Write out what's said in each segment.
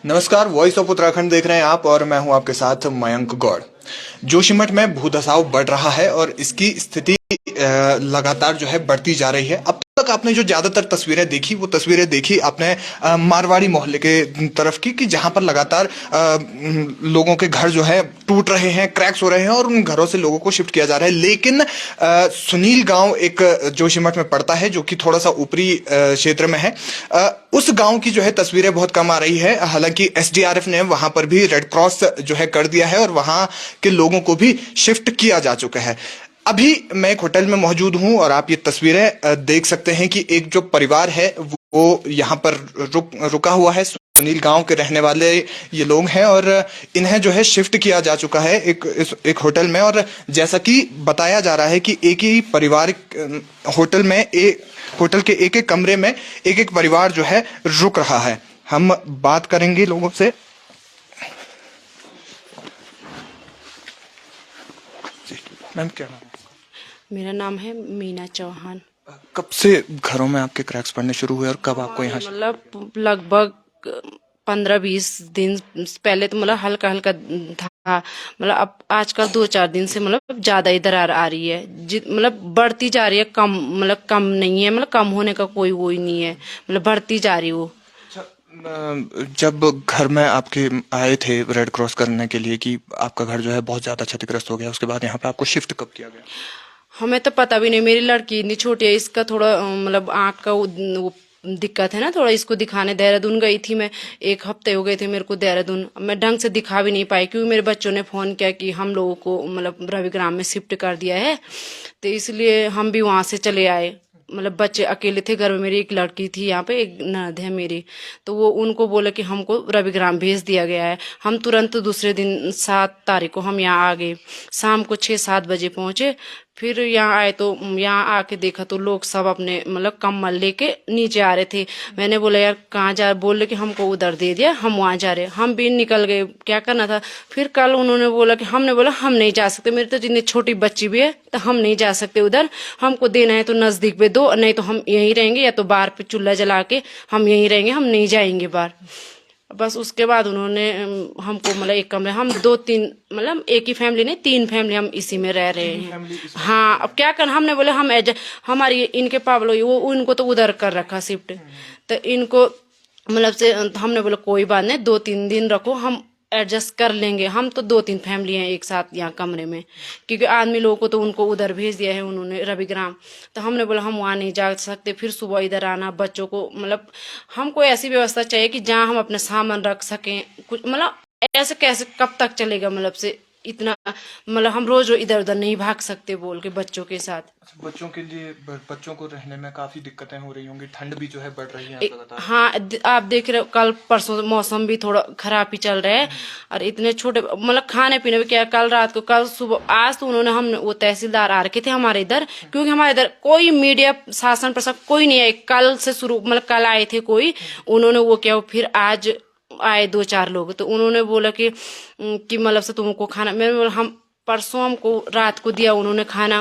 नमस्कार, voice of Uttarakhand देख रहे हैं आप और मैं हूं आपके साथ मयंक गौड़। जोशीमठ में भूधसाव बढ़ रहा है और इसकी स्थिति लगातार जो है बढ़ती जा रही है। अब तक आपने जो ज्यादातर तस्वीरें देखी वो तस्वीरें देखी आपने मारवाड़ी मोहल्ले के तरफ की कि जहां पर लगातार लोगों के घर जो है टूट रहे हैं, क्रैक्स हो रहे हैं और उन घरों से लोगों को शिफ्ट किया जा रहा है। लेकिन सुनील गांव एक जोशीमठ में पड़ता है जो कि थोड़ा सा ऊपरी क्षेत्र में है। उस गांव की जो है तस्वीरें बहुत कम आ रही है। हालांकि एसडीआरएफ ने वहां पर भी रेड क्रॉस जो है कर दिया है और वहां के लोगों को भी शिफ्ट किया जा चुका है। अभी मैं एक होटल में मौजूद हूं और आप ये तस्वीरें देख सकते हैं कि एक जो परिवार है वो यहाँ पर रुका हुआ है। सुनील गांव के रहने वाले ये लोग हैं और इन्हें जो है शिफ्ट किया जा चुका है एक होटल में। और जैसा कि बताया जा रहा है कि एक ही परिवार होटल के एक एक कमरे में एक एक परिवार जो है रुक रहा है। हम बात करेंगे लोगों से। मैम क्या नाम है? मेरा नाम है मीना चौहान। कब से घरों में आपके क्रैक्स पड़ने शुरू हुए और कब आपको यहाँ? मतलब लगभग 15-20 दिन पहले तो मतलब हल्का हल्का था। मतलब अब आजकल 2-4 दिन से मतलब ज्यादा ही दरार आ रही है। मतलब बढ़ती जा रही है, कम मतलब कम नहीं है, मतलब कम होने का कोई वो ही नहीं है, मतलब बढ़ती जा रही है वो। जब घर में आपके आए थे रेड क्रॉस करने के लिए कि आपका घर जो है बहुत ज्यादा क्षतिग्रस्त हो गया, उसके बाद यहाँ पे आपको शिफ्ट कब किया गया? हमें तो पता भी नहीं। मेरी लड़की इतनी छोटी है, इसका थोड़ा मतलब आँख का वो दिक्कत है ना थोड़ा, इसको दिखाने देहरादून गई थी मैं। 1 हफ्ते हो गए थे मेरे को देहरादून। मैं ढंग से दिखा भी नहीं पाई क्योंकि मेरे बच्चों ने फोन किया कि हम लोगों को मतलब रविग्राम में शिफ्ट कर दिया है, तो इसलिए हम भी वहां से चले आए। मतलब बच्चे अकेले थे घर में। मेरी एक लड़की थी यहाँ पे, एक ननद है मेरी, तो वो उनको बोला कि हमको रविग्राम भेज दिया गया है। हम तुरंत दूसरे दिन 7 तारीख को हम यहाँ आ गए। शाम को 6-7 बजे पहुंचे। फिर यहाँ आए तो यहाँ आके देखा तो लोग सब अपने मतलब कम्बल लेके नीचे आ रहे थे। मैंने बोला यार कहाँ जा, बोले कि हमको उधर दे दिया, हम वहाँ जा रहे। हम भी निकल गए, क्या करना था। फिर कल उन्होंने बोला कि हमने बोला हम नहीं जा सकते, मेरी तो जितनी छोटी बच्ची भी है तो हम नहीं जा सकते उधर। हमको देना है तो नजदीक पे दो, नहीं तो हम यहीं रहेंगे, या तो बाहर पे चूल्हा जला के हम यहीं रहेंगे, हम नहीं जाएंगे बाहर। बस उसके बाद उन्होंने हमको मतलब एक कमरे, हम 2-3 मतलब एक ही फैमिली नहीं 3 फैमिली हम इसी में रह रहे हैं। हाँ, अब क्या करना। हमने बोले हम हमारी इनके पावलो वो उनको तो उधर कर रखा शिफ्ट, तो इनको मतलब से हमने बोला कोई बात नहीं, 2-3 दिन रखो, हम एडजस्ट कर लेंगे। हम तो 2-3 फैमिली हैं एक साथ यहाँ कमरे में, क्योंकि आदमी लोगों को तो उनको उधर भेज दिया है उन्होंने रविग्राम। तो हमने बोला हम वहाँ नहीं जा सकते, फिर सुबह इधर आना, बच्चों को मतलब हमको ऐसी व्यवस्था चाहिए कि जहाँ हम अपने सामान रख सकें कुछ। मतलब ऐसे कैसे कब तक चलेगा, मतलब से इतना मतलब हम रोज इधर उधर नहीं भाग सकते बोल के बच्चों के साथ। बच्चों के लिए बच्चों को रहने में काफी दिक्कतें हो रही होंगी, ठंड भी जो है बढ़ रही है लगातार। हाँ, आप देख रहे हो कल परसों मौसम भी थोड़ा खराब ही चल रहा है। और इतने छोटे मतलब खाने पीने में क्या, कल रात को, कल सुबह, आज तो उन्होंने, हम वो तहसीलदार आ रखे थे हमारे इधर, क्योंकि हमारे इधर कोई मीडिया शासन प्रशासन कोई नहीं है। कल से शुरू मतलब कल आए थे कोई, उन्होंने वो क्या, फिर आज आए 2-4 लोग, तो उन्होंने बोला कि मतलब से तुमको खाना, मैंने बोला हम परसों हमको रात को दिया उन्होंने खाना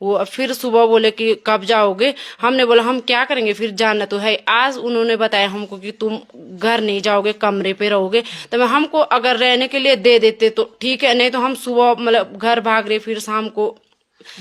वो फिर सुबह बोले कि कब जाओगे। हमने बोला हम क्या करेंगे, फिर जाना तो है। आज उन्होंने बताया हमको कि तुम घर नहीं जाओगे, कमरे पे रहोगे। तो मैं हमको अगर रहने के लिए दे देते तो ठीक है, नहीं तो हम सुबह मतलब घर भाग रहे, फिर शाम को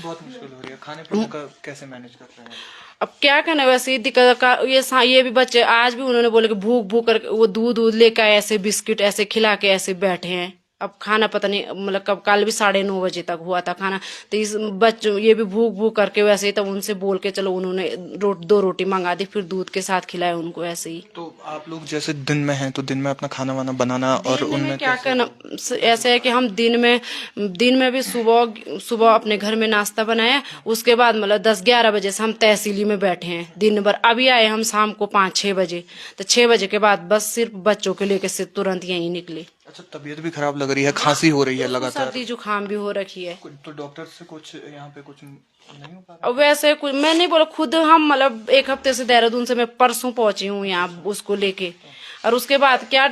बहुत मुश्किल हो रही है। खाने पीने का कैसे मैनेज कर रहे हैं? अब क्या करना, वैसे ही दिक्कत का ये भी बच्चे आज भी उन्होंने बोले कि भूख भूख करके वो दूध लेकर ऐसे बिस्किट ऐसे खिला के ऐसे बैठे हैं। अब खाना पता नहीं मतलब कब, कल भी 9:30 बजे तक हुआ था खाना। तो इस बच्चों ये भी भूख भूख करके वैसे ही, तब उनसे बोल के चलो उन्होंने 2 रोटी मंगा दी, फिर दूध के साथ खिलाया उनको ऐसे ही। तो आप लोग जैसे दिन में हैं तो दिन में अपना खाना वाना बनाना और उनमें क्या करना, ऐसे है कि हम दिन में भी सुबह अपने घर में नाश्ता बनाया, उसके बाद मतलब 10-11 बजे से हम तहसीली में बैठे हैं दिन भर। अभी आए हम शाम को 5-6 बजे, तो 6 बजे के बाद बस सिर्फ बच्चों के लेके सिर्फ तुरंत यहीं निकले। अच्छा, तबीयत भी खराब लग रही है, खांसी हो रही है लगातार, सर्दी जुकाम भी हो रखी है। तो डॉक्टर से कुछ यहाँ पे कुछ नहीं हो पा अब वैसे कुछ मैं नहीं बोला, खुद हम मतलब 1 हफ्ते से देहरादून से मैं परसों पहुंची हूँ यहाँ उसको लेके। और उसके बाद क्या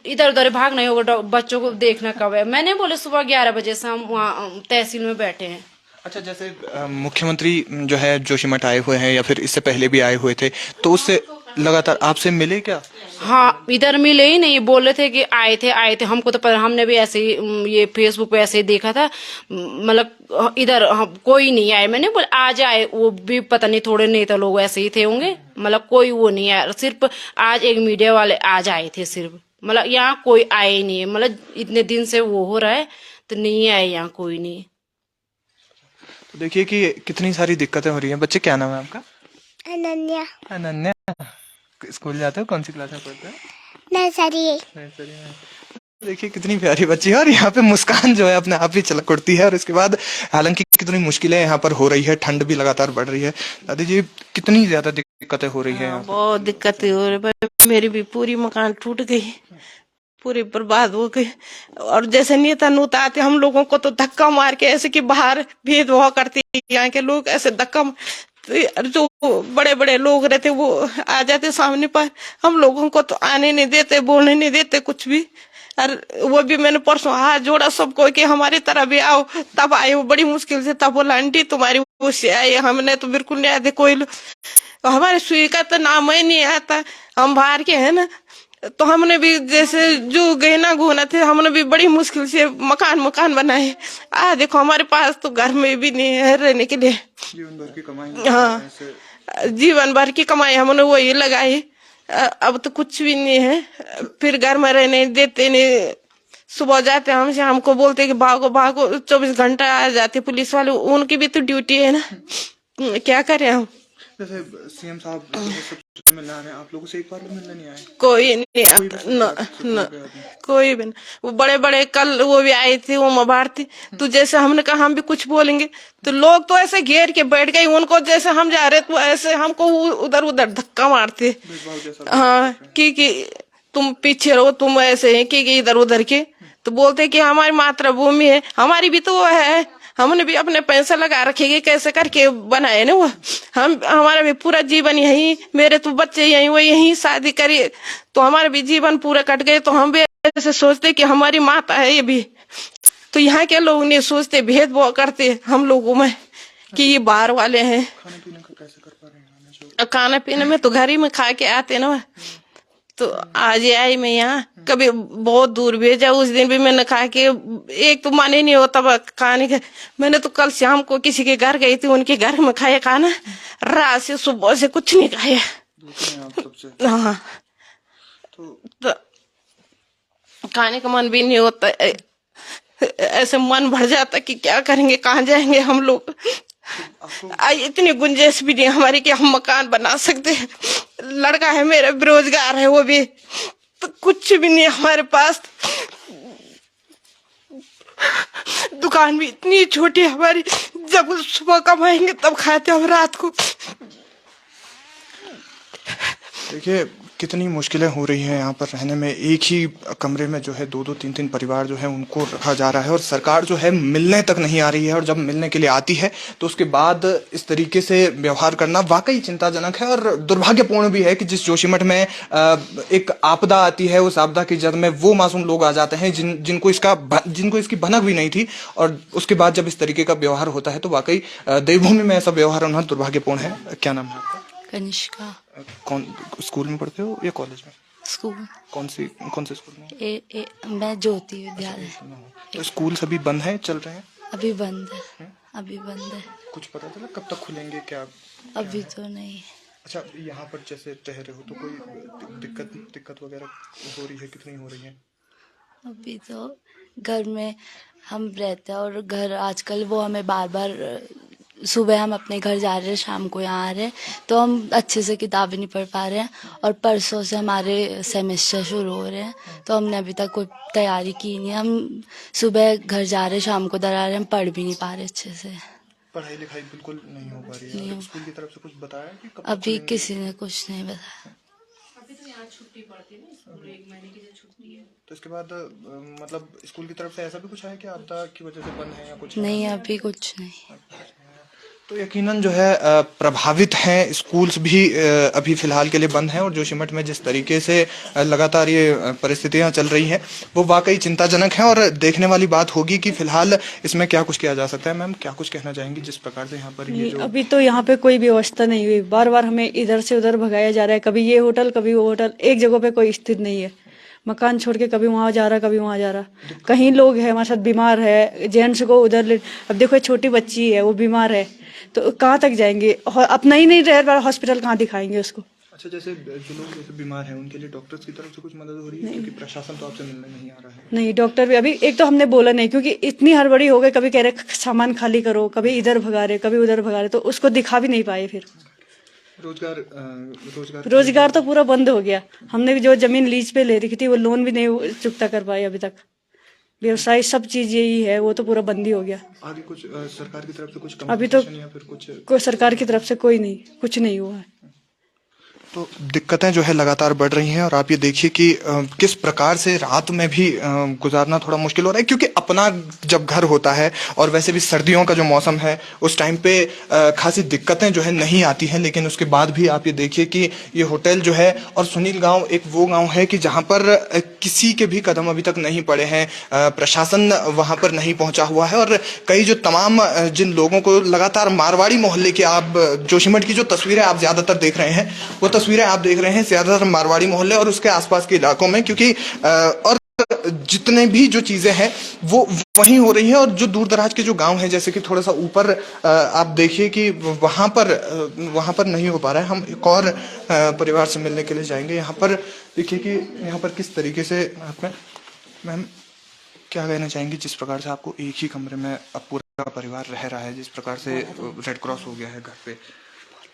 इधर उधर भाग नहीं होगा, बच्चों को देखना कब है। मैंने बोले सुबह 11 बजे से हम वहाँ तहसील में बैठे हैं। अच्छा, जैसे मुख्यमंत्री जो है जोशीमठ आए हुए हैं या फिर इससे पहले भी आए हुए थे, तो उससे लगातार आपसे मिले क्या? हाँ, इधर मिले ही नहीं, बोल रहे थे कि आए थे, हमको तो पता, हमने भी ऐसे ही ये फेसबुक पे ऐसे ही देखा था, मतलब इधर कोई नहीं आए। मैंने बोला आ जाए, वो भी पता नहीं थोड़े नेता लोग ऐसे ही थे होंगे, मतलब कोई वो नहीं आया, सिर्फ आज एक मीडिया वाले आज आए थे सिर्फ, मतलब यहाँ कोई आए ही नहीं है, मतलब इतने दिन से वो हो रहा है तो नहीं आए यहाँ कोई नहीं। तो देखिए कि कितनी सारी दिक्कतें हो रही हैं। बच्चे, क्या नाम है आपका? अनन्या। अनन्या। स्कूल जाते हो? कौन सी क्लास में पढ़ते हो? नर्सरी। नर्सरी में। देखिए कितनी प्यारी बच्ची है, और यहाँ पे मुस्कान जो है अपने आप ही छलक उठती है। और इसके बाद हालांकि कितनी मुश्किलें यहाँ पर हो रही है, ठंड भी लगातार बढ़ रही है। दादी जी, कितनी ज्यादा दिक्कतें हो रही है यहाँ पर? बहुत दिक्कतें हो रही है। मेरी भी पूरी मकान टूट गई, पूरी बर्बाद हो गई। और जैसे नेता नूता आते हम लोगों को तो धक्का मार के ऐसे कि बाहर भेदभाव करते, यहाँ के लोग ऐसे धक्का जो बड़े बड़े लोग रहते वो आ जाते सामने पर, हम लोगों को तो आने नहीं देते, बोलने नहीं देते कुछ भी। और वो भी मैंने परसों हाथ जोड़ा सबको कि हमारी तरह भी आओ, तब आए वो बड़ी मुश्किल से। तब बोला आंटी तुम्हारी वो से आई, हमने तो बिल्कुल नहीं आते कोई हमारे सुई का तो नाम ही नहीं आता, हम बाहर के हैं ना। तो हमने भी जैसे जो गहना गुना थे हमने भी बड़ी मुश्किल से मकान बनाए। देखो हमारे पास तो घर में भी नहीं है रहने के लिए, जीवन भर की कमाई। हाँ जीवन भर की कमाई हमने वही लगाई, अब तो कुछ भी नहीं है। फिर घर में रहने देते नहीं, सुबह जाते हम शाम को बोलते कि भागो भागो, 24 घंटा आ जाते पुलिस वाले, उनकी भी तो ड्यूटी है ना, क्या करें हम। जैसे सीएम साहब सबसे मिलने आ रहे हैं, आप लोगों से एक बार भी मिलने नहीं आए? कोई नहीं आता, न कोई भी नहीं। वो बड़े बड़े कल वो भी आए थे, वो मभारती, तो जैसे हमने कहा हम भी कुछ बोलेंगे तो लोग तो ऐसे घेर के बैठ गए उनको, जैसे हम जा रहे तो ऐसे हमको उधर उधर धक्का मारते। हाँ कि तुम पीछे रहो, तुम ऐसे हैं कि इधर उधर के, तो बोलते कि हमारी मातृभूमि है, हमारी भी तो वो है, हमने भी अपने पैसे लगा रखेंगे कैसे करके बनाए ना वो। हम हमारा भी पूरा जीवन यही, मेरे तो बच्चे यही, वो यही शादी करी तो हमारे भी जीवन पूरा कट गए। तो हम भी ऐसे सोचते कि हमारी माता है ये भी, तो यहाँ के लोग नहीं सोचते, भेदभाव करते हम लोगों में कि ये बाहर वाले हैं। खाने पीने का कैसे कर पा रहे हैं? खाने पीने में तो घर ही में खा के आते ना। तो आज आई मैं यहाँ, कभी बहुत दूर भेजा, उस दिन भी मैंने कहा कि एक तो मन ही नहीं होता खाने का। मैंने तो कल शाम को किसी के घर गई थी, उनके घर में खाया खाना, रात से सुबह से कुछ नहीं खाया। हाँ तो खाने का मन भी नहीं होता, ऐसे मन भर जाता कि क्या करेंगे, कहाँ जाएंगे हम लोग। इतनी गुंजाइश भी नहीं हमारी कि हम मकान बना सकते हैं। लड़का है मेरा बेरोजगार है, वो भी तो कुछ भी नहीं हमारे पास। दुकान भी इतनी छोटी है हमारी, जब सुबह कमाएंगे तब खाते हम रात को। देखिए कितनी मुश्किलें हो रही हैं यहाँ पर रहने में। एक ही कमरे में जो है 2-2 3-3 परिवार जो है उनको रखा जा रहा है, और सरकार जो है मिलने तक नहीं आ रही है। और जब मिलने के लिए आती है तो उसके बाद इस तरीके से व्यवहार करना वाकई चिंताजनक है और दुर्भाग्यपूर्ण भी है कि जिस जोशीमठ में एक आपदा आती है, उस आपदा की जद में वो मासूम लोग आ जाते हैं जिनको इसकी भनक भी नहीं थी, और उसके बाद जब इस तरीके का व्यवहार होता है तो वाकई देवभूमि में ऐसा व्यवहार होना दुर्भाग्यपूर्ण है। क्या नाम है आपका? कनिष्का। कौन स्कूल में पढ़ते हो या कॉलेज में? स्कूल। कौन से स्कूल में? मैं ज्योति विद्यालय। तो स्कूल सभी बंद हैं, चल रहे हैं? अभी बंद है, अभी बंद है। कुछ पता चला कब तक खुलेंगे क्या? अभी तो नहीं। अच्छा, यहाँ पर जैसे रह रहे हो तो कोई दिक्कत वगैरह हो रही है? कितनी हो रही है? अभी तो घर में हम रहते हैं, और घर आजकल वो हमें बार बार, सुबह हम अपने घर जा रहे हैं, शाम को यहाँ आ रहे हैं, तो हम अच्छे से किताबें नहीं पढ़ पा रहे हैं। और परसों से हमारे सेमेस्टर शुरू हो रहे हैं, तो हमने अभी तक कोई तैयारी की नहीं। हम सुबह घर जा रहे हैं, शाम को दर आ रहे हैं, हम पढ़ भी नहीं पा रहे अच्छे से। पढ़ाई लिखाई बिल्कुल नहीं हो पा रही है? स्कूल की तरफ से कुछ बताया कि कब अभी किसी ने कुछ नहीं बताया। अभी तो यहाँ छुट्टी पड़ती है ना, स्कूल 1 महीने की जो छुट्टी है। तो इसके बाद मतलब स्कूल की तरफ से ऐसा भी कुछ है कि आपदा की वजह से बंद है या कुछ? नहीं, अभी कुछ नहीं। तो यकीनन जो है प्रभावित हैं, स्कूल्स भी अभी फिलहाल के लिए बंद हैं और जोशीमठ में जिस तरीके से लगातार ये परिस्थितियां चल रही हैं वो वाकई चिंताजनक है। और देखने वाली बात होगी कि फिलहाल इसमें क्या कुछ किया जा सकता है। मैम, क्या कुछ कहना चाहेंगी जिस प्रकार से यहाँ पर ये जो अभी तो यहाँ पे कोई व्यवस्था नहीं हुई, बार बार हमें इधर से उधर भगाया जा रहा है, कभी ये होटल कभी वो होटल, एक जगह पे कोई स्थित नहीं है। मकान छोड़ के कभी वहां जा रहा कभी वहां जा रहा। कहीं लोग हैं हमारे साथ बीमार है, जेंट्स को उधर ले, अब देखो छोटी बच्ची है वो बीमार है तो कहाँ तक जाएंगे, अपना ही नहीं रह रहा हॉस्पिटल, कहाँ दिखाएंगे उसको। अच्छा, जैसे जो लोग जैसे बीमार हैं उनके लिए डॉक्टर्स की तरफ से कुछ मदद हो रही है? क्योंकि प्रशासन तो आपसे मिलने नहीं आ रहा है। नहीं, डॉक्टर भी अभी एक तो हमने बोला नहीं क्योंकि इतनी हड़बड़ी हो गई, कभी कह रहे सामान खाली करो, कभी इधर भगा रहे कभी उधर भगा रहे, तो उसको दिखा भी नहीं पाए। फिर रोजगार तो पूरा बंद हो गया। हमने भी जो जमीन लीज पे ले रखी थी वो लोन भी नहीं चुकता कर पाए अभी तक। व्यवसाय सब चीज यही है, वो तो पूरा बंद ही हो गया। आगे कुछ सरकार की तरफ से कुछ अभी तो या फिर कुछ कोई सरकार की तरफ से कोई नहीं, कुछ नहीं हुआ है। तो दिक्कतें जो है लगातार बढ़ रही हैं और आप ये देखिए कि किस प्रकार से रात में भी गुजारना थोड़ा मुश्किल हो रहा है, क्योंकि अपना जब घर होता है और वैसे भी सर्दियों का जो मौसम है उस टाइम पे खासी दिक्कतें जो है नहीं आती हैं, लेकिन उसके बाद भी आप ये देखिए कि ये होटल जो है, और सुनील गांव एक वो गांव है कि जहां पर किसी के भी कदम अभी तक नहीं पड़े हैं, प्रशासन वहां पर नहीं पहुंचा हुआ है। और कई जो तमाम जिन लोगों को लगातार मारवाड़ी मोहल्ले की, आप जोशीमठ की जो तस्वीरें आप ज्यादातर देख रहे हैं वो तस्वीरें आप देख रहे हैं ज्यादातर मारवाड़ी मोहल्ले और उसके आसपास के इलाकों में, क्योंकि और जितने भी जो चीजें हैं वो वहीं हो रही है। और जो दूर दराज के जो गांव हैं, जैसे कि थोड़ा सा ऊपर आप देखिए कि वहां पर नहीं हो पा रहा है। हम एक और परिवार से मिलने के लिए जाएंगे। यहाँ पर देखिए कि यहाँ पर किस तरीके से मैम क्या कहना चाहेंगी जिस प्रकार से आपको एक ही कमरे में अब पूरा परिवार रह रहा है, जिस प्रकार से रेड क्रॉस हो गया है घर पे?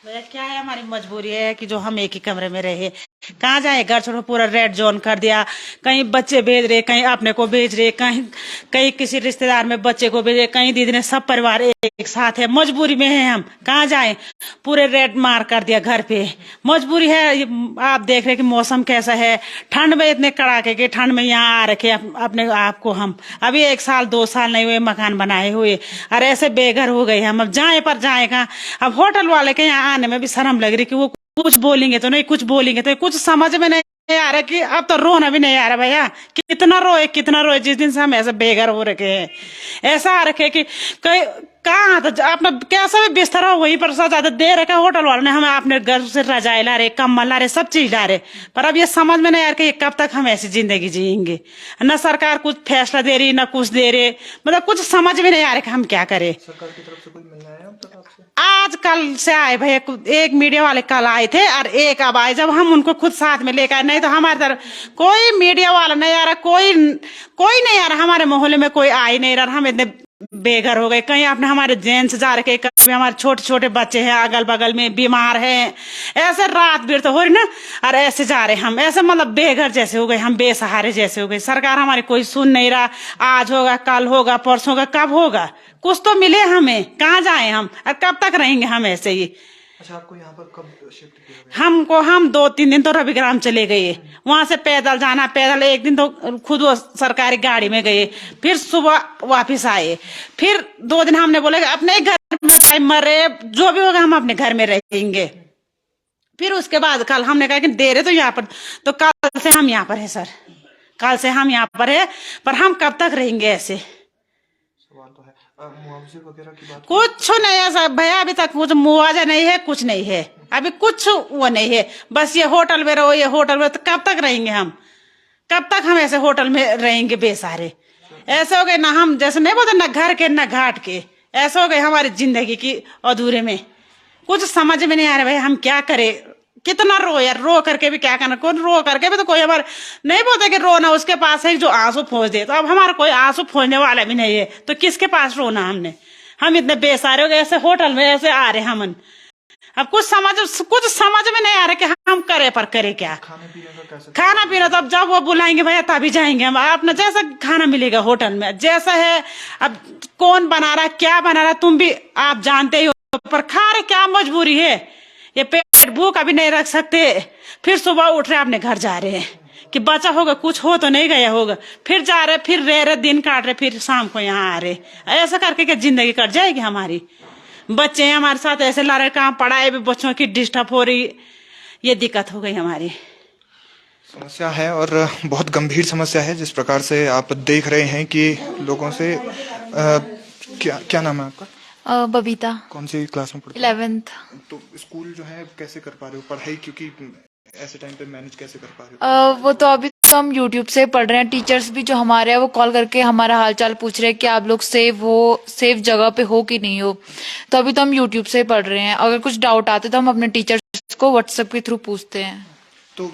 भैया क्या है, हमारी मजबूरी है कि जो हम एक ही कमरे में रहे, कहाँ जाए, घर छोड़ो, पूरा रेड जोन कर दिया। कहीं बच्चे भेज रहे, कहीं अपने को भेज रहे, कहीं किसी रिश्तेदार में बच्चे को भेज रहे, कहीं दीदी ने, सब परिवार एक साथ है, मजबूरी में है, हम कहाँ जाए, पूरे रेड मार कर दिया घर पे, मजबूरी है। आप देख रहे कि मौसम कैसा है, ठंड में इतने कड़ाके के ठंड में यहाँ आ रखे अपने आप को, हम अभी 1 साल 2 साल नहीं हुए मकान बनाए हुए और ऐसे बेघर हो गए हम। अब जाए पर जाए कहाँ? अब होटल वाले के यहाँ आने में भी शर्म लग रही कि वो कुछ बोलेंगे तो नहीं, कुछ बोलेंगे तो कुछ समझ में नहीं आ रहा कि अब तो रोना भी नहीं आ रहा भैया, कितना रोए। जिस दिन से हम ऐसे बेघर हो रखे हैं, ऐसा आ रखे कि कहाँ तो अपना कैसा भी बिस्तर हो वहीं पर ज्यादा दे रखा होटल वालों ने हमें, अपने घर से रजाई ला रहे, कम्बल ला रहे, सब चीज ला रहे, पर अब ये समझ में नहीं आ रहा कि कब तक हम ऐसी जिंदगी जिएंगे। न सरकार कुछ फैसला दे रही, न कुछ दे रहे, मतलब कुछ समझ में नहीं आ रहा कि हम क्या करें। सरकार की तरफ से कोई मिलने आया अब तक आपसे? आज कल से आए भैया, एक मीडिया वाले कल आए थे और एक अब आए, जब हम उनको खुद साथ में लेकर आए, नहीं तो हमारी तरफ कोई मीडिया वाला नहीं आ रहा, कोई नहीं आ रहा, हमारे मोहल्ले में कोई आ ही नहीं रहा। हम इतने बेघर हो गए, कहीं अपने हमारे जेंट्स जा रखे, कभी हमारे छोटे छोटे बच्चे हैं अगल बगल में बीमार हैं, ऐसे रात भीड़ तो हो रही ना, और ऐसे जा रहे हम, ऐसे मतलब बेघर जैसे हो गए, हम बेसहारे जैसे हो गए। सरकार हमारी कोई सुन नहीं रहा, आज होगा कल होगा परसों होगा, कब होगा, कुछ तो मिले हमें, कहाँ जाए हम और कब तक रहेंगे हम ऐसे ही। अच्छा, आपको यहाँ पर कब शिफ्ट किया गया? हम 2-3 दिन तो रविग्राम चले गए, वहां से पैदल जाना, पैदल एक दिन तो खुद वो सरकारी गाड़ी में गए, फिर सुबह वापस आए, फिर 2 दिन हमने बोले अपने घर में मरे जो भी होगा हम अपने घर में रहेंगे। फिर उसके बाद कल हमने कहा कि दे रहे तो यहाँ पर, तो कल से हम यहाँ पर है सर, कल से हम यहाँ पर है, पर हम कब तक रहेंगे ऐसे? सवाल तो है मुआवजे वगैरह की बात? कुछ नहीं है सर भैया, अभी तक कुछ मुआवजा नहीं है, कुछ नहीं है, अभी कुछ वो नहीं है, बस ये होटल में रहो, ये होटल में, तो कब तक रहेंगे हम, कब तक हम ऐसे होटल में रहेंगे बेसहारे? ऐसे हो गए ना हम, जैसे नहीं बोलते ना घर के ना घाट के, ऐसे हो गए हमारी जिंदगी की अधूरे में। कुछ समझ में नहीं आ रहा भाई, हम क्या करें, कितना रो यार, रो करके भी क्या करना, कौन रो करके भी तो कोई हमारे नहीं बोलते कि रोना उसके पास है जो आंसू फोज दे, तो अब हमारा कोई आंसू फोजने वाला भी नहीं है, तो किसके पास रोना हमने? हम इतने बेसहारे हो गए, ऐसे होटल में ऐसे आ रहे हमन, अब कुछ समझ में नहीं आ रहा कि हम करे पर करे क्या। खाना पीना तो अब जब वो बुलाएंगे भैया तभी जाएंगे हम, अपना जैसा खाना मिलेगा होटल में जैसा है, अब कौन बना रहा क्या बना रहा तुम भी आप जानते ही हो, पर खा रहे क्या मजबूरी है, ये पेट भूख अभी नहीं रख सकते, फिर सुबह उठ रहे अपने घर जा रहे हैं कि बचा होगा, कुछ हो तो नहीं गया होगा, फिर जा रहे, फिर रह रहे, दिन काट रहे, फिर शाम को यहाँ आ रहे, ऐसा करके क्या जिंदगी कट जाएगी हमारी? बच्चे हैं हमारे साथ ऐसे ला रहे, कहाँ पढ़ाई भी बच्चों की डिस्टर्ब हो रही, ये दिक्कत हो गई हमारी। समस्या है और बहुत गंभीर समस्या है। जिस प्रकार से आप देख रहे हैं कि लोगों से क्या क्या नाम है आपका? बबीता, कौन सी क्लास में पढ़ते हो? 11th। तो स्कूल जो है कैसे कर पा रहे हो पढ़ाई, क्योंकि ऐसे टाइम पे मैनेज कैसे कर पा रहे हो? वो तो अभी तो हम YouTube से पढ़ रहे हैं। टीचर्स भी जो हमारे हैं वो कॉल करके हमारा हालचाल पूछ रहे हैं कि आप लोग सेफ जगह पे हो कि नहीं हो। तो अभी तो हम YouTube से पढ़ रहे हैं। अगर कुछ डाउट आते तो हम अपने टीचर्स को व्हाट्सएप के थ्रू पूछते हैं। तो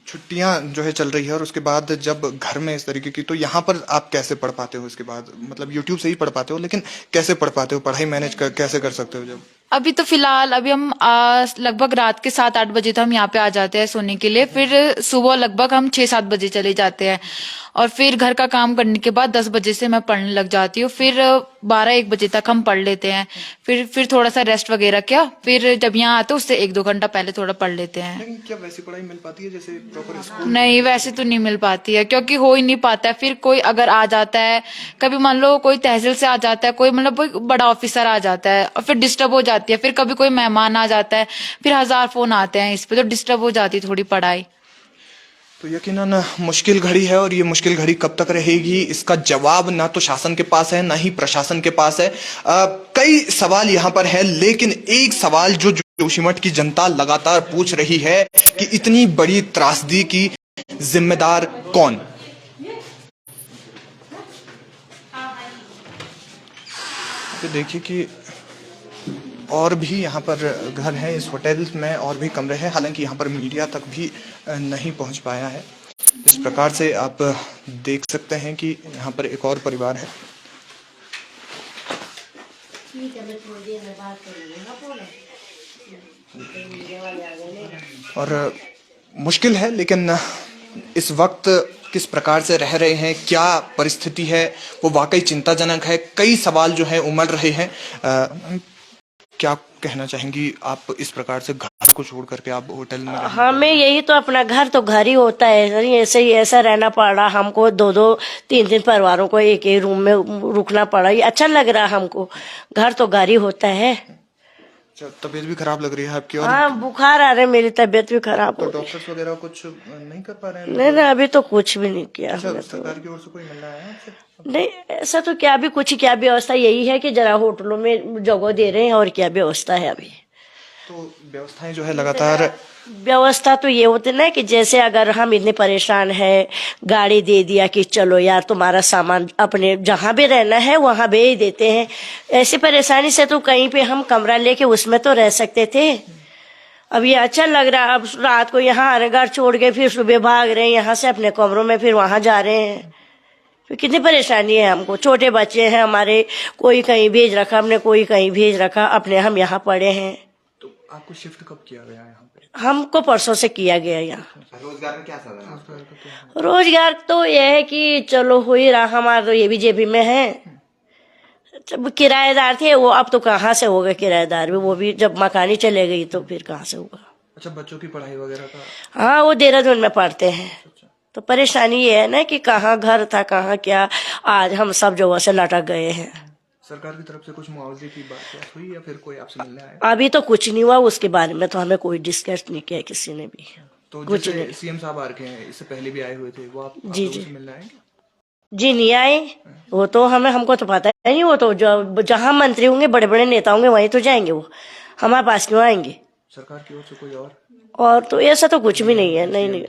छुट्टियां जो है चल रही है और उसके बाद जब घर में इस तरीके की, तो यहाँ पर आप कैसे पढ़ पाते हो? इसके बाद मतलब YouTube से ही पढ़ पाते हो, लेकिन कैसे पढ़ पाते हो? पढ़ाई मैनेज कैसे कर सकते हो? जब अभी तो फिलहाल अभी हम लगभग रात के 7-8 बजे तो हम यहाँ पे आ जाते हैं सोने के लिए। फिर सुबह लगभग हम 6-7 बजे चले जाते हैं और फिर घर का काम करने के बाद 10 बजे से मैं पढ़ने लग जाती हूँ। फिर 12-1 बजे तक हम पढ़ लेते हैं। फिर थोड़ा सा रेस्ट वगैरह किया, फिर जब यहाँ आते उससे 1-2 घंटा पहले थोड़ा पढ़ लेते हैं। लेकिन क्या वैसी पढ़ाई मिल पाती है जैसे प्रॉपर स्कूल? नहीं, वैसे तो नहीं मिल पाती है, क्योंकि हो ही नहीं पाता है। फिर कोई अगर आ जाता है, कभी मान लो कोई तहसील से आ जाता है, कोई मतलब कोई बड़ा ऑफिसर आ जाता है और फिर डिस्टर्ब हो जाती है। फिर कभी कोई मेहमान आ जाता है, फिर 1000 फोन आते हैं इस पे, तो डिस्टर्ब हो जाती है थोड़ी पढ़ाई। तो यकीनन मुश्किल घड़ी है और ये मुश्किल घड़ी कब तक रहेगी, इसका जवाब ना तो शासन के पास है ना ही प्रशासन के पास है। कई सवाल यहाँ पर है, लेकिन एक सवाल जो जोशीमठ की जनता लगातार पूछ रही है कि इतनी बड़ी त्रासदी की जिम्मेदार कौन? तो देखिए कि और भी यहाँ पर घर है, इस होटल में और भी कमरे हैं, हालांकि यहाँ पर मीडिया तक भी नहीं पहुँच पाया है। इस प्रकार से आप देख सकते हैं कि यहाँ पर एक और परिवार है। और मुश्किल है, लेकिन इस वक्त किस प्रकार से रह रहे हैं, क्या परिस्थिति है, वो वाकई चिंताजनक है। कई सवाल जो है उमड़ रहे हैं। क्या कहना चाहेंगी आप इस प्रकार से घर को छोड़ करके आप होटल में? हमें यही तो, अपना घर तो घर ही होता है सर, ऐसे ही ऐसा रहना पड़ रहा हमको। 2-2, 3-3 परिवारों को एक ही रूम में रुकना पड़ा। ये अच्छा लग रहा हमको, घर तो घर ही होता है। तबीयत भी खराब लग रही है आपकी? और हाँ, बुखार आ रहा है, मेरी तबीयत भी खराब हो तो रही है। डॉक्टर्स वगैरह कुछ नहीं कर पा रहे हैं? नहीं नहीं, अभी तो कुछ भी नहीं किया। अच्छा, सरकार की ओर से कोई मिलना है आपसे? नहीं, ऐसा तो क्या भी कुछ, क्या व्यवस्था यही है कि जरा होटलों में जगह दे रहे हैं, और क्या व्यवस्था है अभी? तो व्यवस्थाएं जो है लगातार, व्यवस्था तो ये होती ना कि जैसे अगर हम इतने परेशान हैं, गाड़ी दे दिया कि चलो यार तुम्हारा सामान अपने जहाँ भी रहना है वहाँ भेज देते हैं। ऐसी परेशानी से तो कहीं पे हम कमरा लेके उसमें तो रह सकते थे। अब ये अच्छा लग रहा, अब रात को यहाँ आ रहे, घर छोड़ के फिर सुबह भाग रहे हैं यहाँ से अपने कमरों में, फिर वहाँ जा रहे हैं। फिर कितनी परेशानी है हमको। छोटे बच्चे हैं हमारे, कोई कहीं भेज रखा हमने, कोई कहीं भेज रखा, अपने हम यहाँ पड़े हैं। तो आपको शिफ्ट कब किया गया यहाँ पे? हमको परसों से किया गया यहाँ। रोजगार में क्या साधन? रोजगार तो यह है कि चलो हो ही रहा, हमारा तो ये भी जेबी में है। जब किराएदार थे वो, अब तो कहाँ से होगा किराएदार भी, वो भी जब मकानी चले गई तो फिर कहाँ से होगा। अच्छा, बच्चों की पढ़ाई वगैरह का? हाँ, वो देहरादून में पढ़ते हैं। तो परेशानी ये है ना कि कहाँ घर था कहाँ क्या, आज हम सब जगह से लटक गए हैं। सरकार की तरफ से कुछ मुआवजे की बात हुई या फिर कोई आपसे मिलने आया? अभी तो कुछ नहीं हुआ, उसके बारे में तो हमें कोई डिस्कस नहीं किया किसी ने भी। तो कुछ जैसे नहीं। सीएम साहब आ रखे हैं, इससे पहले भी आए हुए थे, वो आप जी, लोगों जी। से मिलने आएंगे? जी नहीं आए, वो तो हमको तो पता नहीं। वो तो जहाँ मंत्री होंगे, बड़े बड़े नेता होंगे, वहीं तो जाएंगे वो, हमारे पास क्यों आएंगे? सरकार की ओर से कोई और तो ऐसा तो कुछ भी नहीं है। नहीं,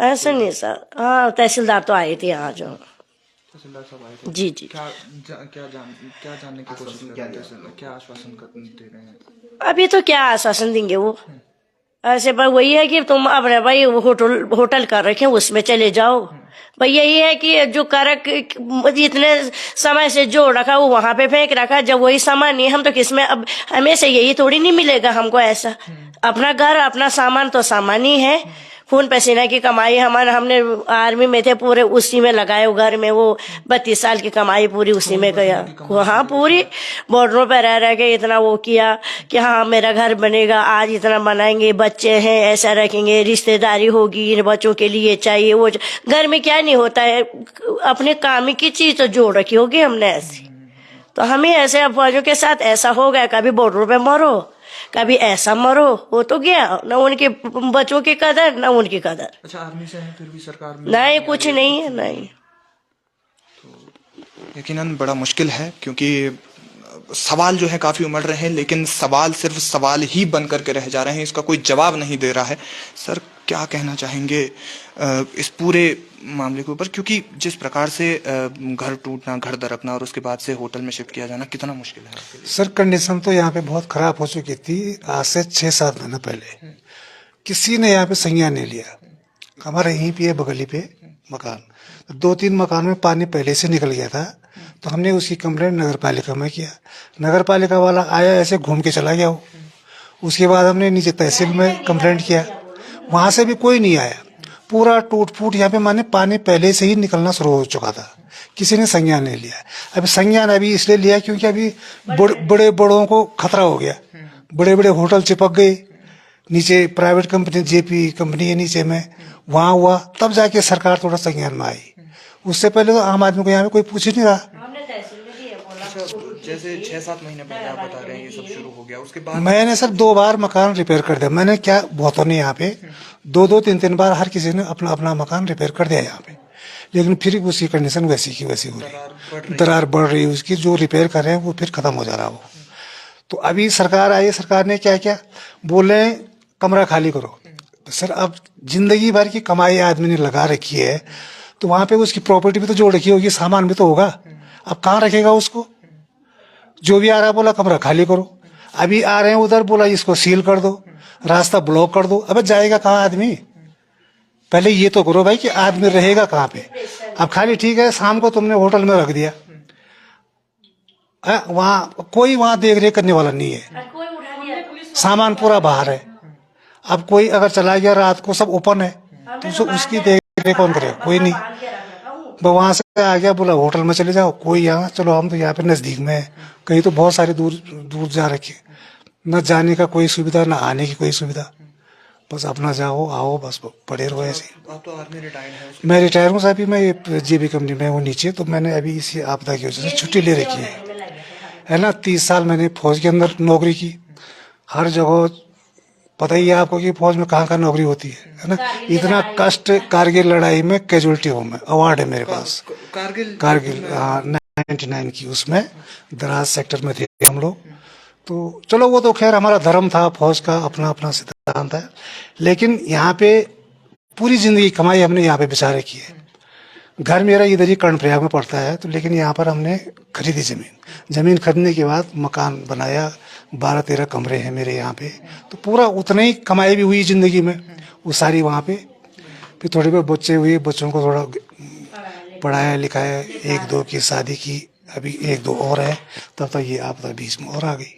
ऐसा नहीं सर। हाँ, तहसीलदार तो आए थे यहाँ जो। तहसीलदार साहब आए थे? जी जी। क्या जानने की कोशिश कर रहे हैं? क्या आश्वासन दे रहे हैं? अभी तो क्या आश्वासन देंगे वो, ऐसे पर वही है कि तुम अपने भाई होटल कर रखे उसमें चले जाओ। भाई यही है कि जो करक इतने समय से जो रखा वो वहां पे फेंक रखा, जब वही सामान नहीं, हम तो किसमें, अब हमें से यही थोड़ी नहीं मिलेगा हमको ऐसा। अपना घर अपना सामान तो सामान ही है। खून पसीना की कमाई हमने आर्मी में थे, पूरे उसी में लगाए घर में, वो 32 साल की कमाई पूरी उसी में गया। हाँ, पूरी बॉर्डरों पर रह के इतना वो किया कि हाँ मेरा घर बनेगा, आज इतना बनाएंगे, बच्चे हैं ऐसा रखेंगे, रिश्तेदारी होगी, इन बच्चों के लिए चाहिए वो। घर में क्या नहीं होता है, अपने काम की चीज तो जोड़ रखी होगी हमने ऐसी। तो हमें ऐसे अफवाहों के साथ ऐसा हो गया, कभी बॉर्डर पे मरो, कभी ऐसा मरो, हो तो गया। न उनके बच्चों की कदर, न उनकी कदर। अच्छा, आर्मी से हैं फिर भी सरकार में? नहीं, कुछ नहीं है, नहीं। यकीनन बड़ा मुश्किल है, क्योंकि सवाल जो है काफी उमड़ रहे हैं, लेकिन सवाल सिर्फ सवाल ही बन करके रह जा रहे हैं, इसका कोई जवाब नहीं दे रहा है। सर, क्या कहना चाहेंगे इस पूरे मामले के ऊपर, क्योंकि जिस प्रकार से घर टूटना, घर दरकना और उसके बाद से होटल में शिफ्ट किया जाना कितना मुश्किल है? सर, कंडीशन तो यहाँ पे बहुत खराब हो चुकी थी आज से 6-7 महीने पहले। किसी ने यहाँ पे संज्ञान नहीं लिया। हमारे यहीं पे बगली पे मकान, 2-3 मकान में पानी पहले से निकल गया था, तो हमने उसकी कंप्लेंट नगर पालिका में किया। नगर पालिका वाला आया, ऐसे घूम के चला गया वो। उसके बाद हमने नीचे तहसील में कंप्लेंट किया, वहां से भी कोई नहीं आया। पूरा टूट फूट यहाँ पे माने पानी पहले से ही निकलना शुरू हो चुका था, किसी ने संज्ञान नहीं लिया। अभी संज्ञान अभी इसलिए लिया क्योंकि अभी बड़े बड़ों को खतरा हो गया। बड़े बड़े होटल चिपक गए, नीचे प्राइवेट कंपनी जेपी कंपनी है नीचे में, वहां हुआ, तब जाके सरकार थोड़ा संज्ञान में आई। उससे पहले तो आम आदमी को यहाँ पे कोई पूछ ही नहीं रहा। जैसे 6-7 महीने पहले आप बता रहे हैं ये सब शुरू हो गया, उसके बाद मैंने सर 2 बार मकान रिपेयर कर दिया। मैंने क्या, बहुतों ने यहाँ पे 2-2, 3-3 बार हर किसी ने अपना अपना मकान रिपेयर कर दिया यहाँ पे, लेकिन फिर उसकी कंडीशन वैसी की वैसी हो रही, दरार बढ़ रही है उसकी। जो रिपेयर कर रहे हैं वो फिर खत्म हो जा रहा है वो। तो अभी सरकार आई, सरकार ने क्या क्या बोले, कमरा खाली करो। सर, अब जिंदगी भर की कमाई आदमी ने लगा रखी है, तो वहां पे उसकी प्रॉपर्टी भी तो जोड़ रखी होगी, सामान भी तो होगा। अब कहाँ रखेगा उसको? जो भी आ रहा है बोला कमरा खाली करो। अभी आ रहे हैं उधर, बोला इसको सील कर दो, रास्ता ब्लॉक कर दो। अबे जाएगा कहाँ आदमी? पहले ये तो करो भाई कि आदमी रहेगा कहाँ पे। अब खाली ठीक है, शाम को तुमने होटल में रख दिया, वहां कोई वहां देख रेख करने वाला नहीं है, सामान पूरा बाहर है। अब कोई अगर चला गया रात को, सब ओपन है, तो उसकी देख रेख कौन करेगा? कोई नहीं। वहां से आ गया, बोला होटल में चले जाओ, कोई यहाँ, चलो हम तो यहाँ पे नजदीक में है, कहीं तो बहुत सारे दूर दूर जा रखे, न जाने का कोई सुविधा, न आने की कोई सुविधा, बस अपना जाओ आओ, बस पड़े रहो ऐसे। आप तो आर्मी रिटायर्ड हैं? मैं रिटायर हूँ अभी, मैं जेबी कंपनी में हूँ नीचे। तो मैंने अभी इसी आपदा की वजह से छुट्टी ले रखी है ना। 30 साल मैंने फौज के अंदर नौकरी की, हर जगह पता ही है आपको कि फौज में कहाँ कहाँ नौकरी होती है ना। इतना कष्ट, कारगिल लड़ाई में कैजुअलिटी हूँ मैं, अवार्ड है मेरे पास। कारगिल 99 की, उसमें दराज सेक्टर में थे हम लोग। तो चलो वो तो खैर हमारा धर्म था, फौज का अपना अपना सिद्धांत है, लेकिन यहाँ पे पूरी जिंदगी कमाई हमने यहाँ पे बिचा रखी है। घर मेरा इधर ही कर्णप्रयाग में पड़ता है, तो लेकिन यहाँ पर हमने खरीदी जमीन खरीदने के बाद मकान बनाया, 12-13 कमरे हैं मेरे यहाँ पे। तो पूरा उतना ही कमाई भी हुई जिंदगी में, वो सारी वहाँ पे। फिर थोड़े बहुत बच्चे हुए, बच्चों को थोड़ा पढ़ाया लिखाया, 1-2 की शादी की, अभी 1-2 और है, तब तक ये आपदा बीच में और आ गई।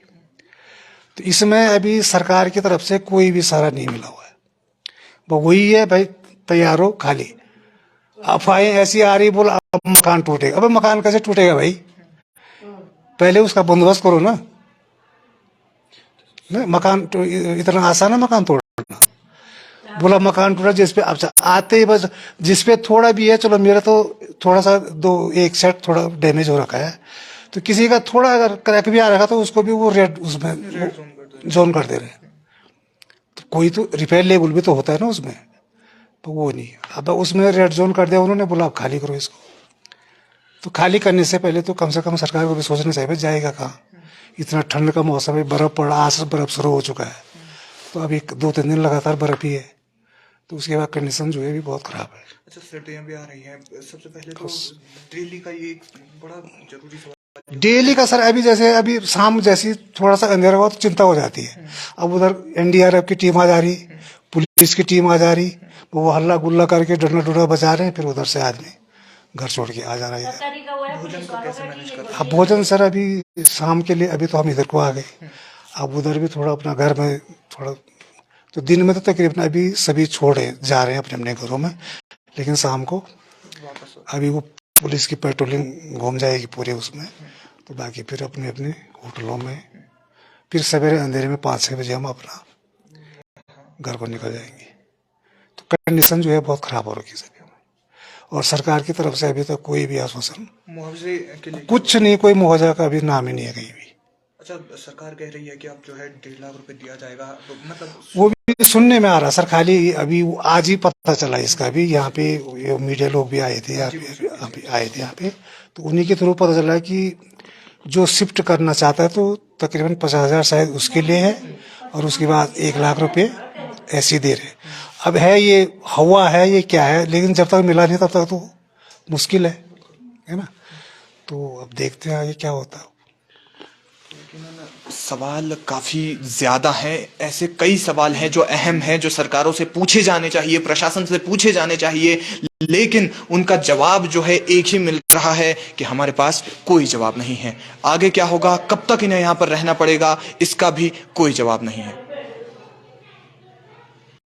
तो इसमें अभी सरकार की तरफ से कोई भी सहारा नहीं मिला हुआ है। वो वही है भाई, तैयार हो खाली। अफवाहें ऐसी आ रही, बोला अब मकान टूटेगा। अब मकान कैसे टूटेगा भाई? पहले उसका बंदोबस्त करो ना। मकान तो इतना आसान है मकान तोड़ना? बोला मकान टूटा, जिसपे अब आते ही बस जिसपे थोड़ा भी है, चलो मेरा तो थोड़ा सा 1 सेट थोड़ा डैमेज हो रखा है, तो किसी का थोड़ा अगर क्रैक भी आ रहा तो उसको भी वो रेड उसमें जोन कर दे रहे हैं। तो कोई तो रिपेयर लेवल भी तो होता है ना उसमें, तो वो नहीं। अब उसमें रेड जोन कर दिया उन्होंने, बोला अब खाली करो इसको। तो खाली करने से पहले तो कम से कम सरकार को भी सोचना चाहिए जाएगा कहाँ। इतना ठंड का मौसम है, बर्फ पड़ा, आज से बर्फ शुरू हो चुका है, तो अभी 2-3 दिन लगातार बर्फ ही है, तो उसके बाद कंडीशन जो है भी बहुत खराब है। अच्छा, सर्दियाँ भी आ रही हैं, सबसे पहले तो डेली का ये बड़ा जरूरी सवाल। डेली का सर, अभी जैसे अभी शाम जैसी थोड़ा सा अंधेरा हुआ तो चिंता हो जाती है। अब उधर NDRF की टीम आ जा रही, पुलिस की टीम आ जा रही, वो हल्ला गुल्ला करके डंडा डुडा बजा रहे हैं, फिर उधर से आदमी घर छोड़ के आ जा रहा है। भोजन को कैसे मैनेज कर रहे हैं? अब भोजन सर अभी शाम के लिए, अभी तो हम इधर को आ गए, अब उधर भी थोड़ा अपना घर में थोड़ा, तो दिन में तो तकरीबन अभी सभी छोड़े जा रहे हैं अपने अपने घरों में, लेकिन शाम को अभी वो पुलिस की पेट्रोलिंग घूम जाएगी पूरे उसमें, तो बाकी फिर अपने अपने होटलों में, फिर सवेरे अंधेरे में 5-6 बजे हम अपना घर को निकल जाएंगे। तो कंडीशन जो है बहुत खराब हो रखी है सभी में, और सरकार की तरफ से अभी तक कोई भी आश्वासन मुआवजे के लिए कुछ नहीं, कोई मुआवजा का अभी नाम ही नहीं है कहीं भी। अच्छा, सरकार कह रही है कि अब जो है 1.5 लाख रुपए दिया जाएगा, तो मतलब वो भी सुनने में आ रहा सर, खाली अभी आज ही पता चला इसका भी। यहाँ पे ये मीडिया लोग भी आए थे यहाँ पे आए थे यहाँ पे, तो उन्हीं के थ्रू पता चला कि जो शिफ्ट करना चाहता है तो तकरीबन 50,000 शायद उसके लिए है, और उसके बाद 1 लाख रुपए ऐसे दे रहे। अब है ये हवा है ये क्या है, लेकिन जब तक मिला नहीं तब तक तो मुश्किल है ना। तो अब देखते हैं आगे क्या होता है। सवाल काफी ज्यादा हैं, ऐसे कई सवाल हैं जो अहम हैं, जो सरकारों से पूछे जाने चाहिए, प्रशासन से पूछे जाने चाहिए, लेकिन उनका जवाब जो है एक ही मिल रहा है कि हमारे पास कोई जवाब नहीं है। आगे क्या होगा, कब तक इन्हें यहाँ पर रहना पड़ेगा, इसका भी कोई जवाब नहीं है।